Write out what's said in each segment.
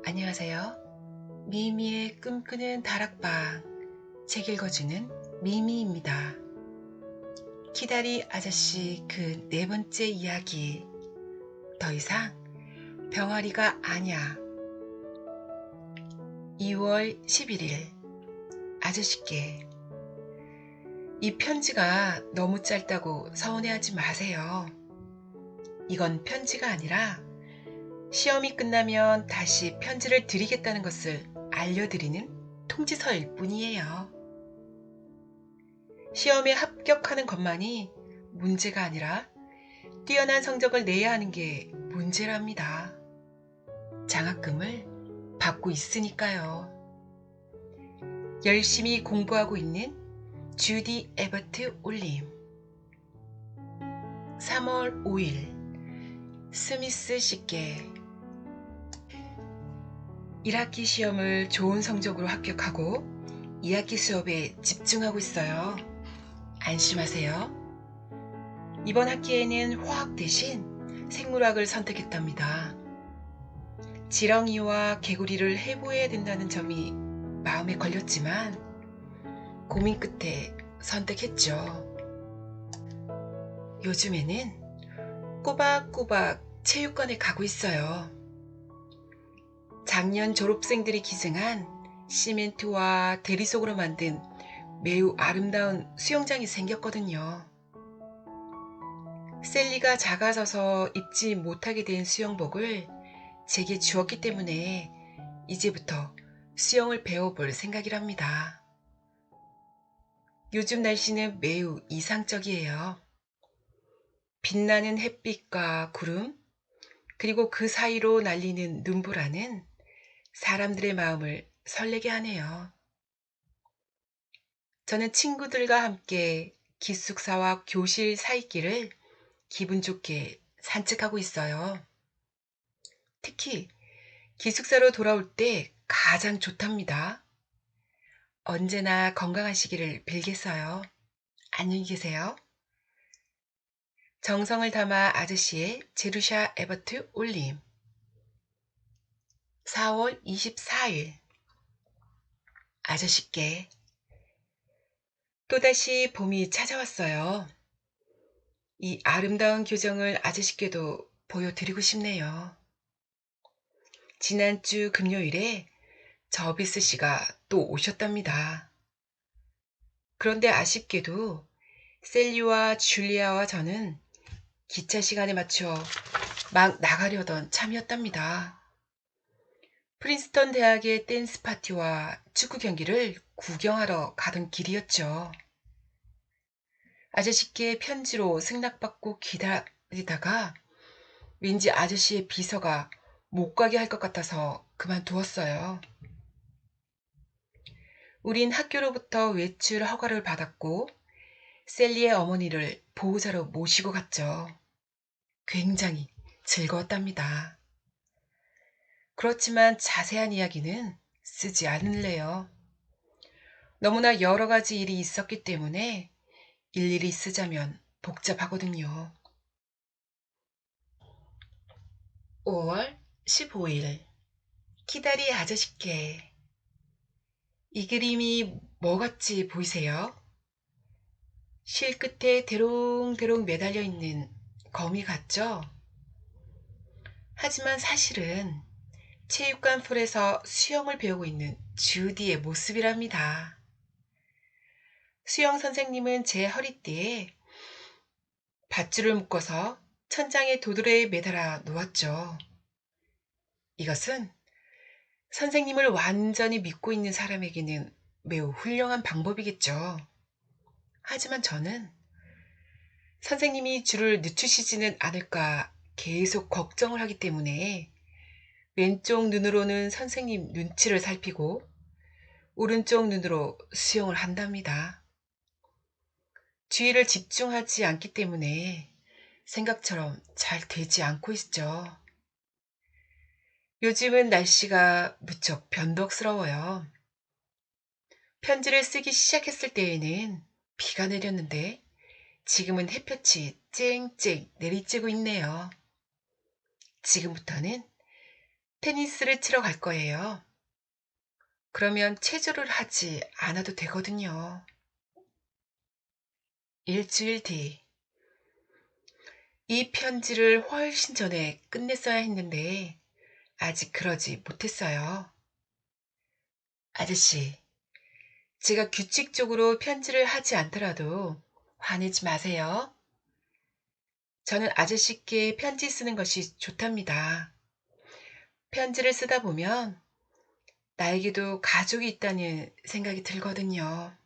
안녕하세요. 미미의 꿈꾸는 다락방 책 읽어주는 미미입니다. 키다리 아저씨 그 네 번째 이야기. 더 이상 병아리가 아냐. 2월 11일 아저씨께 이 편지가 너무 짧다고 서운해하지 마세요. 이건 편지가 아니라 시험이 끝나면 다시 편지를 드리겠다는 것을 알려드리는 통지서일 뿐이에요. 시험에 합격하는 것만이 문제가 아니라 뛰어난 성적을 내야 하는 게 문제랍니다. 장학금을 받고 있으니까요. 열심히 공부하고 있는 주디 에버트 올림. 3월 5일 스미스 씨께 1학기 시험을 좋은 성적으로 합격하고 2학기 수업에 집중하고 있어요. 안심하세요. 이번 학기에는 화학 대신 생물학을 선택했답니다. 지렁이와 개구리를 해부해야 된다는 점이 마음에 걸렸지만 고민 끝에 선택했죠. 요즘에는 꼬박꼬박 체육관에 가고 있어요. 작년 졸업생들이 기증한 시멘트와 대리석으로 만든 매우 아름다운 수영장이 생겼거든요. 셀리가 작아져서 입지 못하게 된 수영복을 제게 주었기 때문에 이제부터 수영을 배워볼 생각이랍니다. 요즘 날씨는 매우 이상적이에요. 빛나는 햇빛과 구름, 그리고 그 사이로 날리는 눈보라는 사람들의 마음을 설레게 하네요. 저는 친구들과 함께 기숙사와 교실 사이길을 기분 좋게 산책하고 있어요. 특히 기숙사로 돌아올 때 가장 좋답니다. 언제나 건강하시기를 빌겠어요. 안녕히 계세요. 정성을 담아 아저씨의 제루샤 에버트 올림. 4월 24일 아저씨께 또다시 봄이 찾아왔어요. 이 아름다운 교정을 아저씨께도 보여드리고 싶네요. 지난주 금요일에 저비스 씨가 또 오셨답니다. 그런데 아쉽게도 셀리와 줄리아와 저는 기차 시간에 맞춰 막 나가려던 참이었답니다. 프린스턴 대학의 댄스 파티와 축구 경기를 구경하러 가던 길이었죠. 아저씨께 편지로 승낙받고 기다리다가 왠지 아저씨의 비서가 못 가게 할 것 같아서 그만두었어요. 우린 학교로부터 외출 허가를 받았고 셀리의 어머니를 보호자로 모시고 갔죠. 굉장히 즐거웠답니다. 그렇지만 자세한 이야기는 쓰지 않을래요. 너무나 여러 가지 일이 있었기 때문에 일일이 쓰자면 복잡하거든요. 5월 15일 키다리 아저씨께 이 그림이 뭐같이 보이세요? 실 끝에 대롱대롱 매달려 있는 거미 같죠? 하지만 사실은 체육관 풀에서 수영을 배우고 있는 주디의 모습이랍니다. 수영 선생님은 제 허리띠에 밧줄을 묶어서 천장에 도드레에 매달아 놓았죠. 이것은 선생님을 완전히 믿고 있는 사람에게는 매우 훌륭한 방법이겠죠. 하지만 저는 선생님이 줄을 늦추시지는 않을까 계속 걱정을 하기 때문에 왼쪽 눈으로는 선생님 눈치를 살피고 오른쪽 눈으로 수영을 한답니다. 주의를 집중하지 않기 때문에 생각처럼 잘 되지 않고 있죠. 요즘은 날씨가 무척 변덕스러워요. 편지를 쓰기 시작했을 때에는 비가 내렸는데 지금은 햇볕이 쨍쨍 내리쬐고 있네요. 지금부터는 테니스를 치러 갈 거예요. 그러면 체조를 하지 않아도 되거든요. 일주일 뒤. 이 편지를 훨씬 전에 끝냈어야 했는데 아직 그러지 못했어요. 아저씨, 제가 규칙적으로 편지를 하지 않더라도 화내지 마세요. 저는 아저씨께 편지 쓰는 것이 좋답니다. 편지를 쓰다 보면 나에게도 가족이 있다는 생각이 들거든요.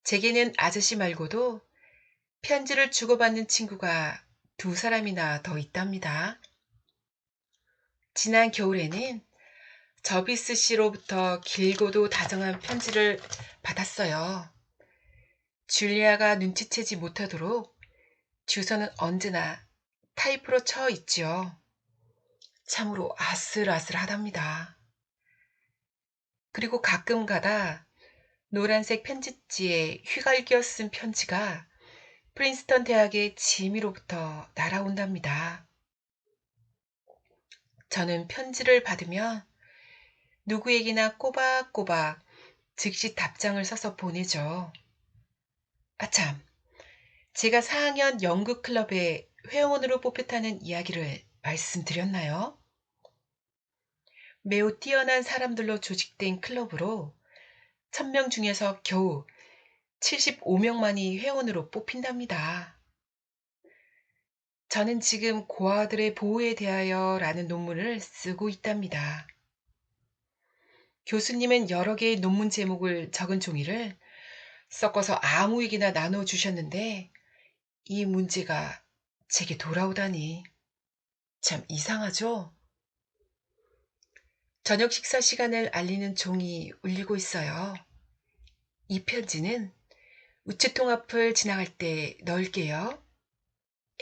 제게는 아저씨 말고도 편지를 주고받는 친구가 두 사람이나 더 있답니다. 지난 겨울에는 저비스 씨로부터 길고도 다정한 편지를 받았어요. 줄리아가 눈치채지 못하도록 주소는 언제나 타이프로 쳐 있지요. 참으로 아슬아슬하답니다. 그리고 가끔 가다 노란색 편지지에 휘갈겨 쓴 편지가 프린스턴 대학의 지미로부터 날아온답니다. 저는 편지를 받으면 누구에게나 꼬박꼬박 즉시 답장을 써서 보내죠. 아참, 제가 4학년 연극 클럽의 회원으로 뽑혔다는 이야기를 말씀드렸나요? 매우 뛰어난 사람들로 조직된 클럽으로 1000명 중에서 겨우 75명만이 회원으로 뽑힌답니다. 저는 지금 고아들의 보호에 대하여 라는 논문을 쓰고 있답니다. 교수님은 여러 개의 논문 제목을 적은 종이를 섞어서 아무에게나 나눠주셨는데 이 문제가 제게 돌아오다니 참 이상하죠? 저녁 식사 시간을 알리는 종이 울리고 있어요. 이 편지는 우체통 앞을 지나갈 때 넣을게요.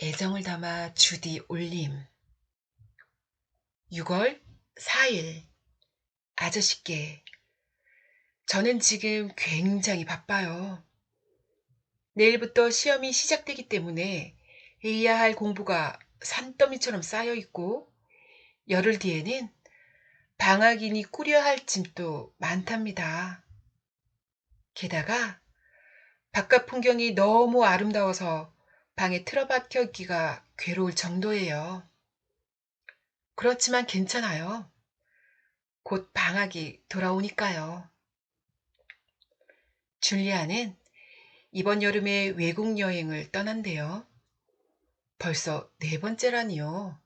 애정을 담아 주디 올림. 6월 4일. 아저씨께. 저는 지금 굉장히 바빠요. 내일부터 시험이 시작되기 때문에 해야 할 공부가 산더미처럼 쌓여 있고 열흘 뒤에는 방학이니 꾸려야 할 짐도 많답니다. 게다가 바깥 풍경이 너무 아름다워서 방에 틀어박혀 있기가 괴로울 정도예요. 그렇지만 괜찮아요. 곧 방학이 돌아오니까요. 줄리아는 이번 여름에 외국 여행을 떠난대요. 벌써 네 번째라니요.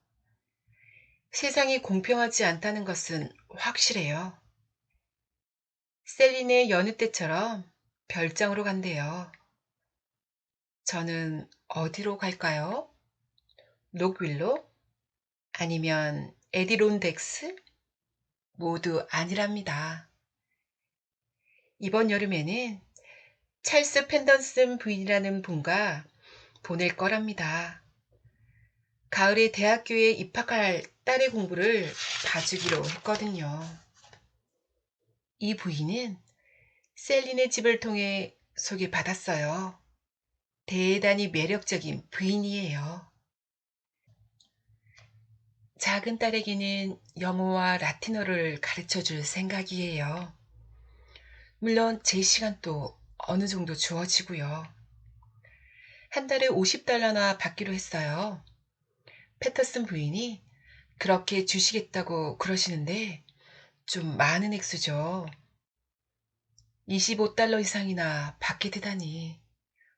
세상이 공평하지 않다는 것은 확실해요. 셀린의 여느 때처럼 별장으로 간대요. 저는 어디로 갈까요? 녹윌로? 아니면 에디론덱스? 모두 아니랍니다. 이번 여름에는 찰스 펜던슨 부인이라는 분과 보낼 거랍니다. 가을에 대학교에 입학할 딸의 공부를 봐주기로 했거든요. 이 부인은 셀린의 집을 통해 소개받았어요. 대단히 매력적인 부인이에요. 작은 딸에게는 영어와 라틴어를 가르쳐 줄 생각이에요. 물론 제 시간도 어느 정도 주어지고요. 한 달에 50달러나 받기로 했어요. 패터슨 부인이 그렇게 주시겠다고 그러시는데 좀 많은 액수죠. 25달러 이상이나 받게 되다니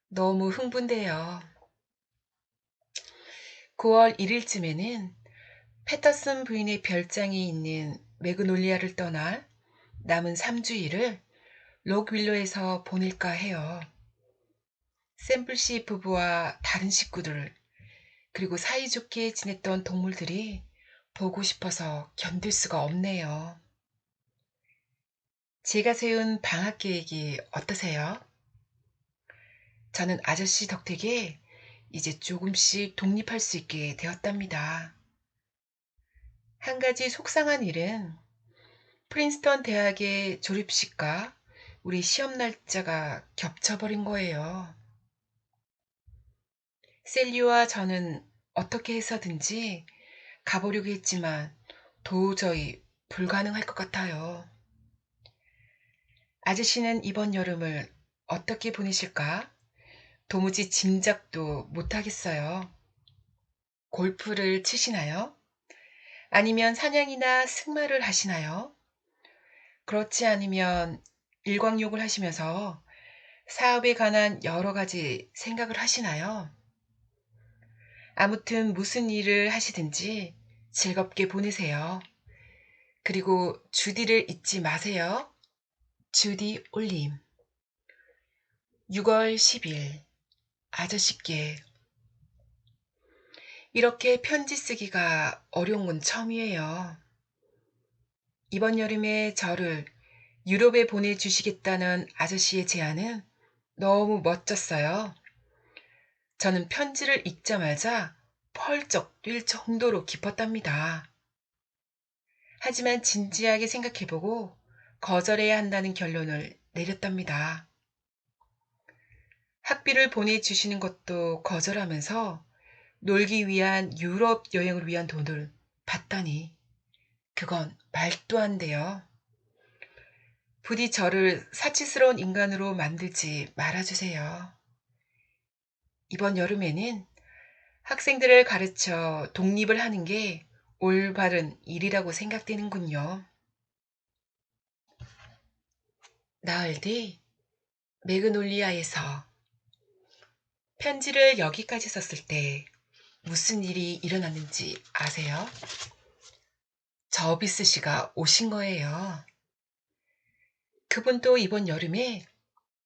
너무 흥분돼요. 9월 1일쯤에는 패터슨 부인의 별장이 있는 매그놀리아를 떠나 남은 3주일을 록윌로에서 보낼까 해요. 샘플씨 부부와 다른 식구들, 그리고 사이좋게 지냈던 동물들이 보고 싶어서 견딜 수가 없네요. 제가 세운 방학 계획이 어떠세요? 저는 아저씨 덕택에 이제 조금씩 독립할 수 있게 되었답니다. 한 가지 속상한 일은 프린스턴 대학의 졸업식과 우리 시험 날짜가 겹쳐버린 거예요. 셀리와 저는 어떻게 해서든지 가보려고 했지만 도저히 불가능할 것 같아요. 아저씨는 이번 여름을 어떻게 보내실까? 도무지 짐작도 못하겠어요. 골프를 치시나요? 아니면 사냥이나 승마를 하시나요? 그렇지 않으면 일광욕을 하시면서 사업에 관한 여러 가지 생각을 하시나요? 아무튼 무슨 일을 하시든지 즐겁게 보내세요. 그리고 주디를 잊지 마세요. 주디 올림. 6월 10일. 아저씨께. 이렇게 편지 쓰기가 어려운 건 처음이에요. 이번 여름에 저를 유럽에 보내주시겠다는 아저씨의 제안은 너무 멋졌어요. 저는 편지를 읽자마자 펄쩍 뛸 정도로 기뻤답니다. 하지만 진지하게 생각해보고 거절해야 한다는 결론을 내렸답니다. 학비를 보내주시는 것도 거절하면서 놀기 위한 유럽 여행을 위한 돈을 받다니 그건 말도 안 돼요. 부디 저를 사치스러운 인간으로 만들지 말아주세요. 이번 여름에는 학생들을 가르쳐 독립을 하는 게 올바른 일이라고 생각되는군요. 나흘 뒤 매그놀리아에서 편지를 여기까지 썼을 때 무슨 일이 일어났는지 아세요? 저비스 씨가 오신 거예요. 그분도 이번 여름에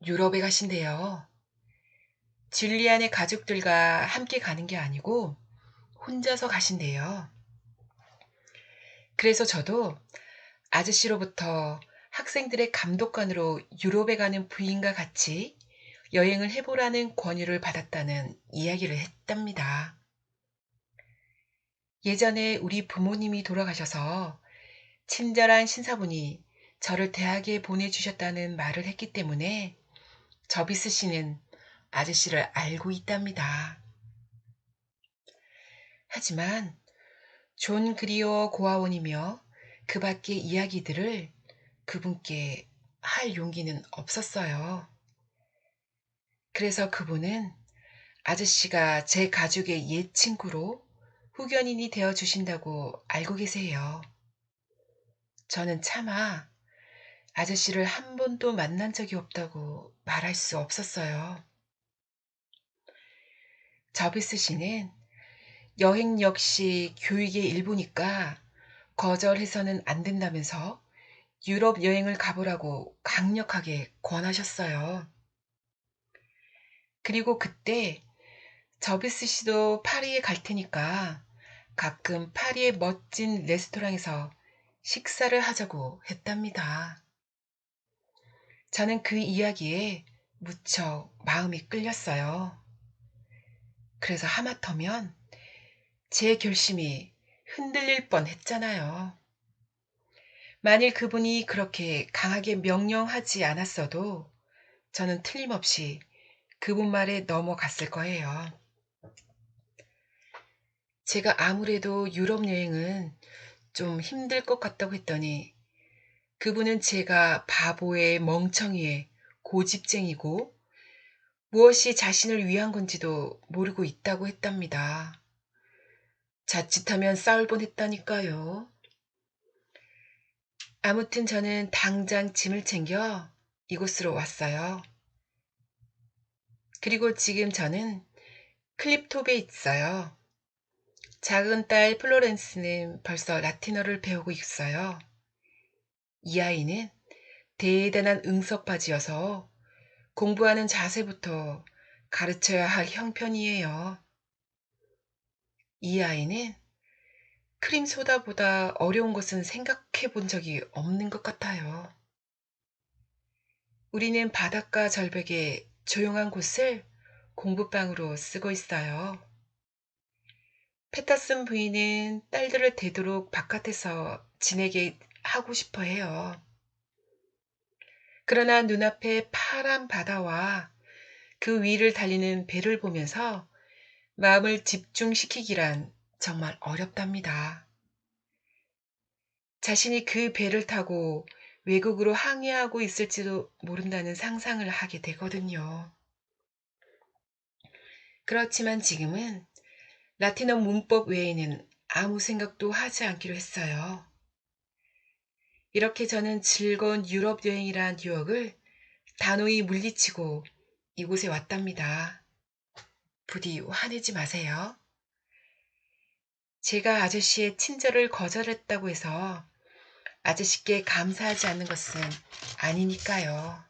유럽에 가신대요. 줄리안의 가족들과 함께 가는 게 아니고 혼자서 가신대요. 그래서 저도 아저씨로부터 학생들의 감독관으로 유럽에 가는 부인과 같이 여행을 해보라는 권유를 받았다는 이야기를 했답니다. 예전에 우리 부모님이 돌아가셔서 친절한 신사분이 저를 대학에 보내주셨다는 말을 했기 때문에 저비스 씨는 아저씨를 알고 있답니다. 하지만 존 그리어 고아원이며 그 밖의 이야기들을 그분께 할 용기는 없었어요. 그래서 그분은 아저씨가 제 가족의 옛 친구로 후견인이 되어 주신다고 알고 계세요. 저는 차마 아저씨를 한 번도 만난 적이 없다고 말할 수 없었어요. 저비스 씨는 여행 역시 교육의 일부니까 거절해서는 안 된다면서 유럽 여행을 가보라고 강력하게 권하셨어요. 그리고 그때 저비스 씨도 파리에 갈 테니까 가끔 파리의 멋진 레스토랑에서 식사를 하자고 했답니다. 저는 그 이야기에 무척 마음이 끌렸어요. 그래서 하마터면 제 결심이 흔들릴 뻔 했잖아요. 만일 그분이 그렇게 강하게 명령하지 않았어도 저는 틀림없이 그분 말에 넘어갔을 거예요. 제가 아무래도 유럽 여행은 좀 힘들 것 같다고 했더니 그분은 제가 바보에 멍청이에 고집쟁이고 무엇이 자신을 위한 건지도 모르고 있다고 했답니다. 자칫하면 싸울 뻔했다니까요. 아무튼 저는 당장 짐을 챙겨 이곳으로 왔어요. 그리고 지금 저는 클립톱에 있어요. 작은 딸 플로렌스는 벌써 라틴어를 배우고 있어요. 이 아이는 대단한 응석바지여서 공부하는 자세부터 가르쳐야 할 형편이에요. 이 아이는 크림소다보다 어려운 것은 생각해 본 적이 없는 것 같아요. 우리는 바닷가 절벽의 조용한 곳을 공부방으로 쓰고 있어요. 패터슨 부인은 딸들을 되도록 바깥에서 지내게 하고 싶어 해요. 그러나 눈앞에 파란 바다와 그 위를 달리는 배를 보면서 마음을 집중시키기란 정말 어렵답니다. 자신이 그 배를 타고 외국으로 항해하고 있을지도 모른다는 상상을 하게 되거든요. 그렇지만 지금은 라틴어 문법 외에는 아무 생각도 하지 않기로 했어요. 이렇게 저는 즐거운 유럽 여행이란 유혹을 단호히 물리치고 이곳에 왔답니다. 부디 화내지 마세요. 제가 아저씨의 친절을 거절했다고 해서 아저씨께 감사하지 않는 것은 아니니까요.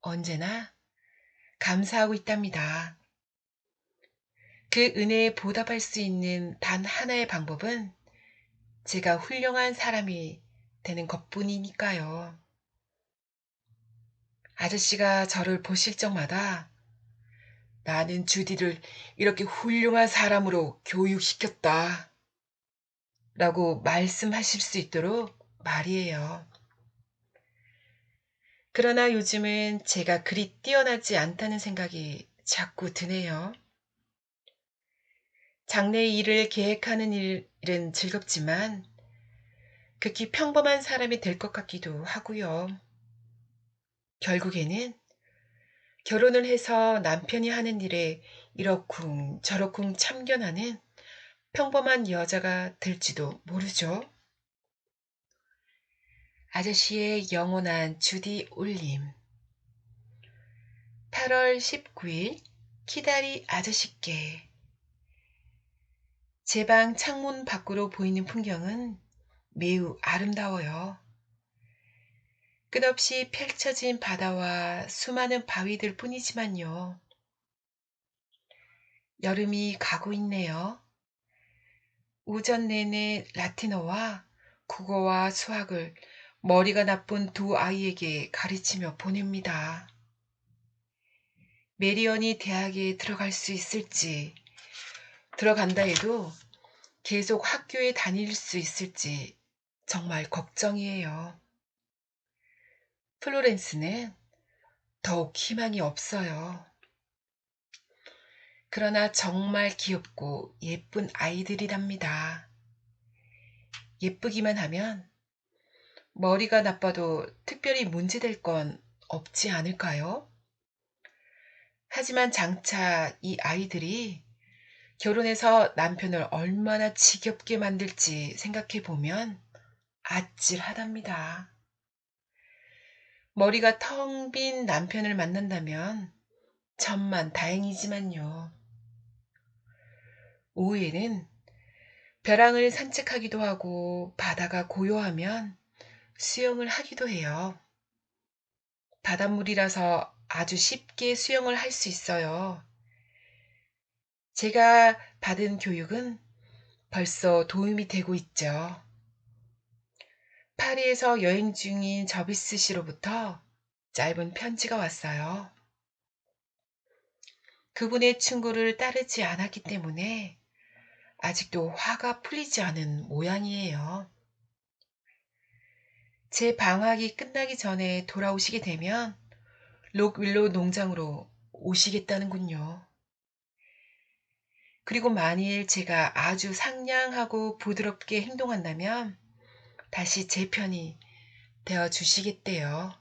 언제나 감사하고 있답니다. 그 은혜에 보답할 수 있는 단 하나의 방법은 제가 훌륭한 사람이 되는 것뿐이니까요. 아저씨가 저를 보실 적마다 나는 주디를 이렇게 훌륭한 사람으로 교육시켰다 라고 말씀하실 수 있도록 말이에요. 그러나 요즘은 제가 그리 뛰어나지 않다는 생각이 자꾸 드네요. 장래 일을 계획하는 일은 즐겁지만 극히 평범한 사람이 될 것 같기도 하고요. 결국에는 결혼을 해서 남편이 하는 일에 이러쿵 저러쿵 참견하는 평범한 여자가 될지도 모르죠. 아저씨의 영원한 주디 올림. 8월 19일 키다리 아저씨께. 제 방 창문 밖으로 보이는 풍경은 매우 아름다워요. 끝없이 펼쳐진 바다와 수많은 바위들 뿐이지만요. 여름이 가고 있네요. 오전 내내 라틴어와 국어와 수학을 머리가 나쁜 두 아이에게 가르치며 보냅니다. 메리언이 대학에 들어갈 수 있을지, 들어간다 해도 계속 학교에 다닐 수 있을지 정말 걱정이에요. 플로렌스는 더욱 희망이 없어요. 그러나 정말 귀엽고 예쁜 아이들이랍니다. 예쁘기만 하면 머리가 나빠도 특별히 문제될 건 없지 않을까요? 하지만 장차 이 아이들이 결혼해서 남편을 얼마나 지겹게 만들지 생각해 보면 아찔하답니다. 머리가 텅 빈 남편을 만난다면 천만 다행이지만요. 오후에는 벼랑을 산책하기도 하고 바다가 고요하면 수영을 하기도 해요. 바닷물이라서 아주 쉽게 수영을 할 수 있어요. 제가 받은 교육은 벌써 도움이 되고 있죠. 파리에서 여행 중인 저비스 씨로부터 짧은 편지가 왔어요. 그분의 충고를 따르지 않았기 때문에 아직도 화가 풀리지 않은 모양이에요. 제 방학이 끝나기 전에 돌아오시게 되면 록윌로 농장으로 오시겠다는군요. 그리고 만일 제가 아주 상냥하고 부드럽게 행동한다면 다시 제 편이 되어 주시겠대요.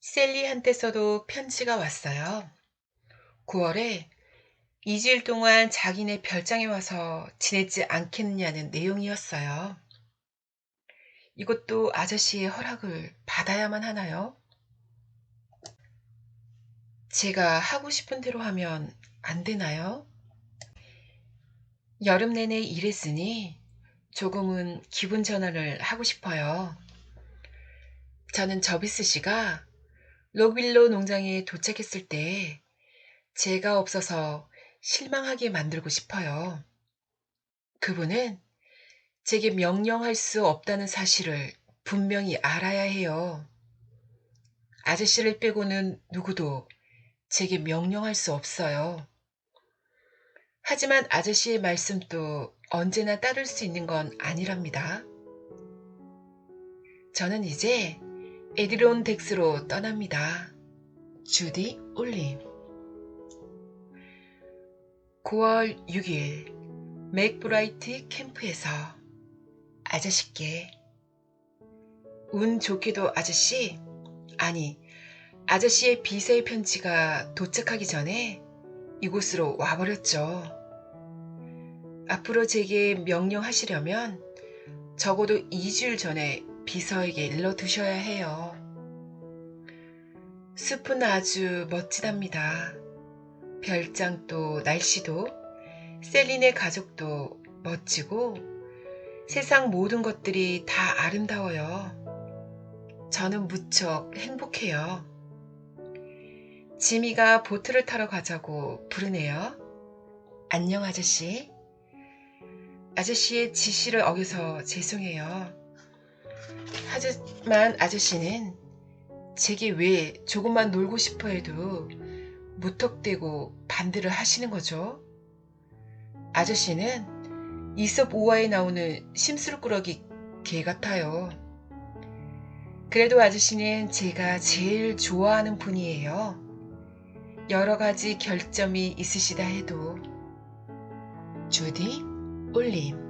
셀리한테서도 편지가 왔어요. 9월에 2주일 동안 자기네 별장에 와서 지내지 않겠느냐는 내용이었어요. 이것도 아저씨의 허락을 받아야만 하나요? 제가 하고 싶은 대로 하면 안 되나요? 여름 내내 일했으니 조금은 기분 전환을 하고 싶어요. 저는 저비스 씨가 록윌로 농장에 도착했을 때 제가 없어서 실망하게 만들고 싶어요. 그분은 제게 명령할 수 없다는 사실을 분명히 알아야 해요. 아저씨를 빼고는 누구도 제게 명령할 수 없어요. 하지만 아저씨의 말씀도 언제나 따를 수 있는 건 아니랍니다. 저는 이제 에디론 덱스로 떠납니다. 주디 올림. 9월 6일 맥브라이트 캠프에서 아저씨께. 운 좋게도 아저씨, 아니, 아저씨의 비서의 편지가 도착하기 전에 이곳으로 와버렸죠. 앞으로 제게 명령하시려면 적어도 2주일 전에 비서에게 일러두셔야 해요. 숲은 아주 멋지답니다. 별장도 날씨도 셀린의 가족도 멋지고 세상 모든 것들이 다 아름다워요. 저는 무척 행복해요. 지미가 보트를 타러 가자고 부르네요. 안녕 아저씨. 아저씨의 지시를 어겨서 죄송해요. 하지만 아저씨는 제게 왜 조금만 놀고 싶어 해도 무턱대고 반대를 하시는 거죠? 아저씨는 이솝 우화에 나오는 심술꾸러기 개 같아요. 그래도 아저씨는 제가 제일 좋아하는 분이에요. 여러 가지 결점이 있으시다 해도. 주디 올림.